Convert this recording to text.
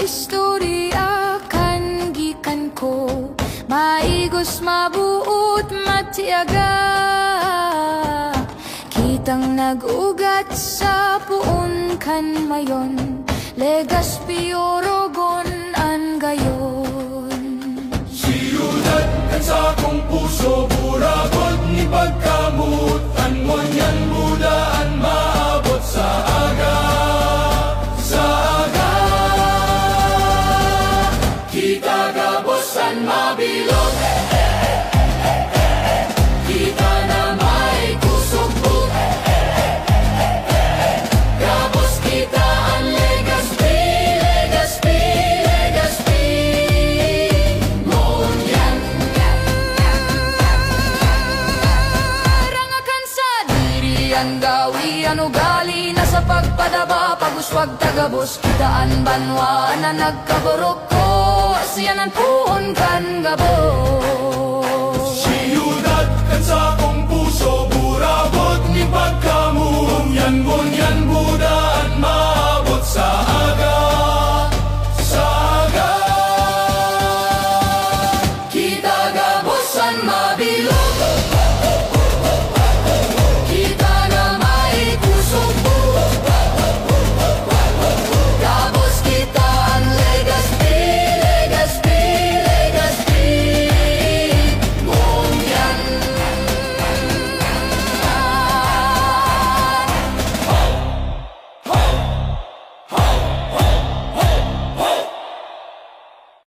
istorya kan gikan ko, maigos mabuot matiyaga. Kitang nag-ugat sa puon kan mayon, Legazpi Orogon an gayon. Siyudad kan sa kong puso, buragot ni pagkamut, anmonyan budaan maabot sa aga. Kita gabosan mabilog, kita na may kusog-bug, gabos kita ang Legazpi, Legazpi, Legazpi. Ngunyan rangakan sa diri ang gawi, ano gali na sa pagpadaba, paguswag tagabos kitaan banwa na nagkaburok ko, asiyanan puon kan gabos. Siyudad kan sa kong puso, buragot ni pagkamut, ngunyan budaan maabot sa aga.